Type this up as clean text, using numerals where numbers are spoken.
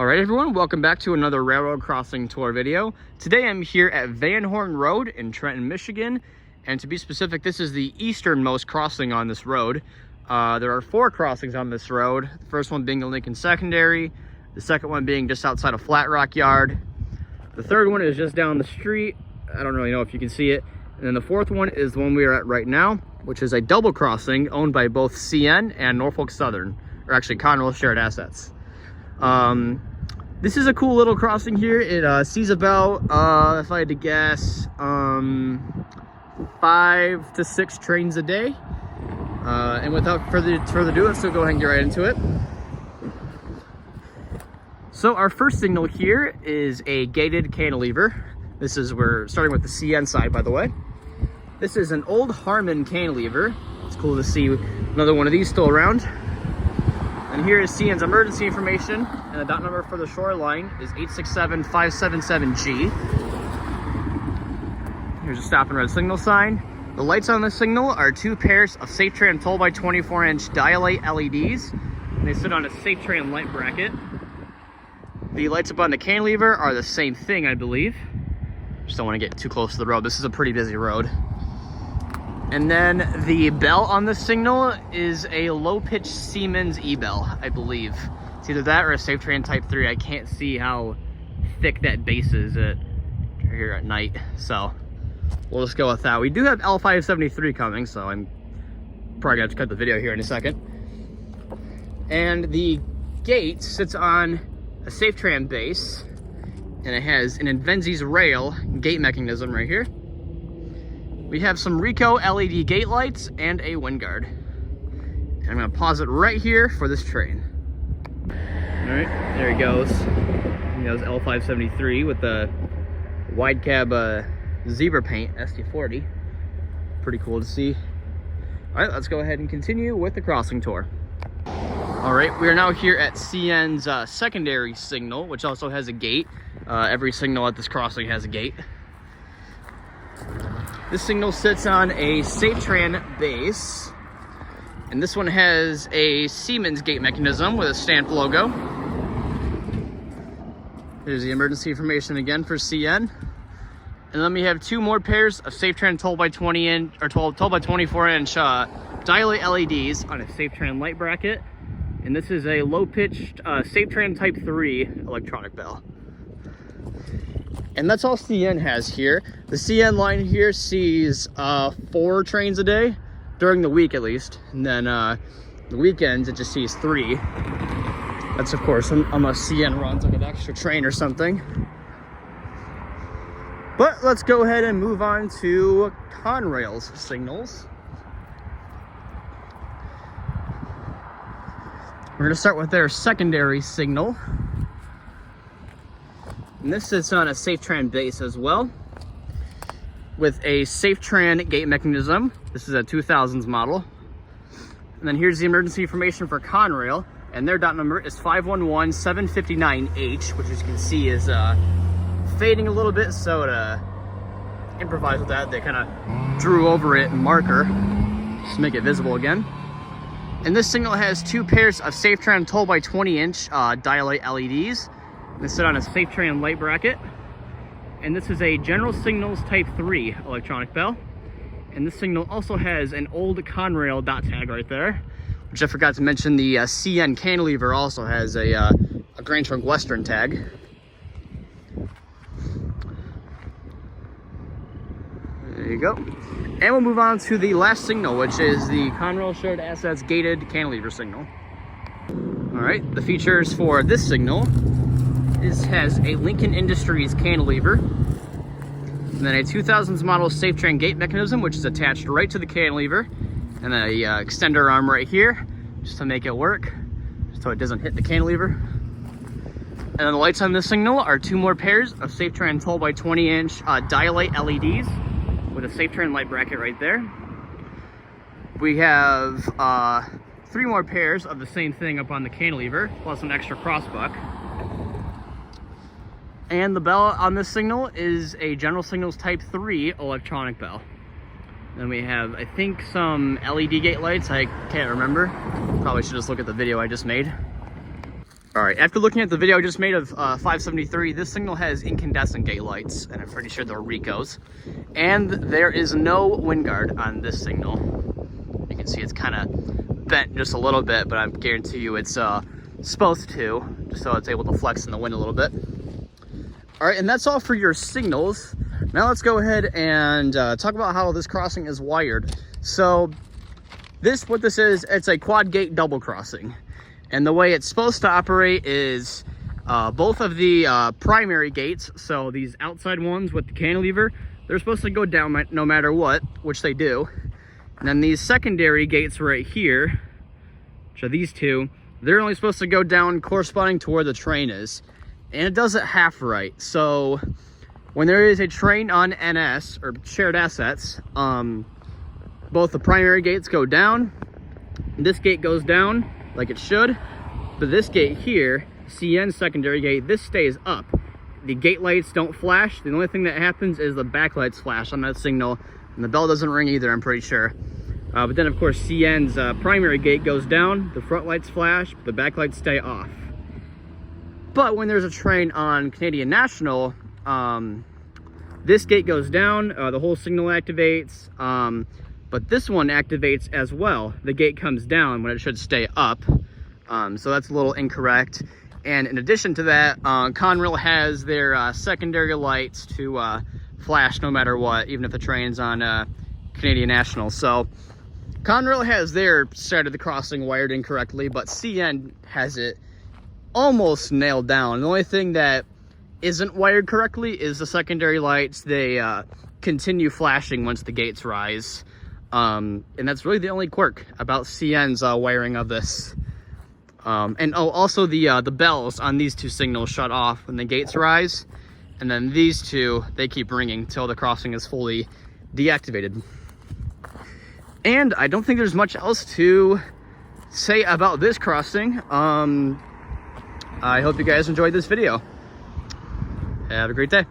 All right, everyone, welcome back to another railroad crossing tour video. Today I'm here at Van Horn Road in Trenton, Michigan. And to be specific, this is the easternmost crossing on this road. There are 4 crossings on this road. The first one being the Lincoln Secondary, the second one being just outside of Flat Rock Yard. The third one is just down the street. I don't really know if you can see it. And then the fourth one is the one we are at right now, which is a double crossing owned by both CN and Norfolk Southern, or actually Conrail Shared Assets. This is a cool little crossing here. It sees about, if I had to guess, 5 to 6 trains a day. And without further ado, let's go ahead and get right into it. So our first signal here is a gated cantilever. We're starting with the CN side, by the way. This is an old Harmon Cantilever. It's cool to see another one of these still around. And here is CN's emergency information, and the dot number for the shoreline is 867577G. Here's a stop and red signal sign. The lights on the signal are 2 pairs of Safetran 12 by 24-inch Dialight LEDs, and they sit on a Safetran light bracket. The lights up on the cantilever are the same thing, I believe. Just don't want to get too close to the road. This is a pretty busy road. And then the bell on the signal is a low-pitch Siemens E-bell, I believe. It's either that or a Safetran Type 3. I can't see how thick that base is here at night, so we'll just go with that. We do have L573 coming, so I'm probably gonna have to cut the video here in a second. And the gate sits on a Safetran base, and it has an Invensys rail gate mechanism right here. We have some Rico LED gate lights and a wind guard. And I'm gonna pause it right here for this train. All right, there he goes. He goes L573 with the wide cab zebra paint ST40. Pretty cool to see. All right, let's go ahead and continue with the crossing tour. All right, we are now here at CN's secondary signal, which also has a gate. Every signal at this crossing has a gate. This signal sits on a Safetran base, and this one has a Siemens gate mechanism with a stamped logo. Here's the emergency information again for CN. And then we have 2 more pairs of Safetran 12 by 20 inch or 12 by 24-inch Dialight LEDs on a Safetran light bracket. And this is a low-pitched Safetran Type 3 electronic bell. And that's all CN has here. The CN line here sees 4 trains a day, during the week at least. And then the weekends it just sees 3. That's of course unless CN runs like an extra train or something. But let's go ahead and move on to Conrail's signals. We're gonna start with their secondary signal. And this sits on a Safetran base as well, with a Safetran gate mechanism. This is a 2000s model. And then here's the emergency information for Conrail, and their dot number is 511759H, which as you can see is fading a little bit, so to improvise with that, they kind of drew over it in marker just to make it visible again. And this signal has 2 pairs of Safetran 12 by 20-inch Dialight LEDs. They sit on a Safetran light bracket. And this is a General Signals Type 3 electronic bell. And this signal also has an old Conrail dot tag right there, which I forgot to mention. The CN cantilever also has a Grand Trunk Western tag. There you go. And we'll move on to the last signal, which is the Conrail Shared Assets gated cantilever signal. All right, the features for this signal has a Lincoln Industries cantilever, and then a 2000s model Safetran gate mechanism, which is attached right to the cantilever, and then a extender arm right here, just to make it work, so it doesn't hit the cantilever. And then the lights on this signal are 2 more pairs of Safetran 12 by 20-inch Dialight LEDs, with a Safetran light bracket right there. We have 3 more pairs of the same thing up on the cantilever, plus an extra crossbuck. And the bell on this signal is a General Signals Type 3 electronic bell. Then we have, I think, some LED gate lights. I can't remember. Probably should just look at the video I just made. All right, after looking at the video I just made of 573, this signal has incandescent gate lights, and I'm pretty sure they're Ricos. And there is no wind guard on this signal. You can see it's kind of bent just a little bit, but I guarantee you it's supposed to, just so it's able to flex in the wind a little bit. All right, and that's all for your signals. Now let's go ahead and talk about how this crossing is wired. So what this is, it's a quad gate double crossing. And the way it's supposed to operate is both of the primary gates, so these outside ones with the cantilever, they're supposed to go down no matter what, which they do. And then these secondary gates right here, which are these two, they're only supposed to go down corresponding to where the train is. And it does it half right. So when there is a train on NS, or shared assets, both the primary gates go down, this gate goes down, like it should, but this gate here, CN secondary gate, this stays up. The gate lights don't flash. The only thing that happens is the backlights flash on that signal, and the bell doesn't ring either, I'm pretty sure. But then of course CN's primary gate goes down, the front lights flash, the backlights stay off. But when there's a train on Canadian National, this gate goes down, the whole signal activates, but this one activates as well. The gate comes down when it should stay up. So that's a little incorrect. And in addition to that, Conrail has their secondary lights to flash no matter what, even if the train's on Canadian National. So Conrail has their side of the crossing wired incorrectly, but CN has it almost nailed down. The only thing that isn't wired correctly is the secondary lights. They continue flashing once the gates rise. And that's really the only quirk about CN's wiring of this. And also the bells on these two signals shut off when the gates rise, and then these two, they keep ringing till the crossing is fully deactivated. And I don't think there's much else to say about this crossing. I hope you guys enjoyed this video. Have a great day.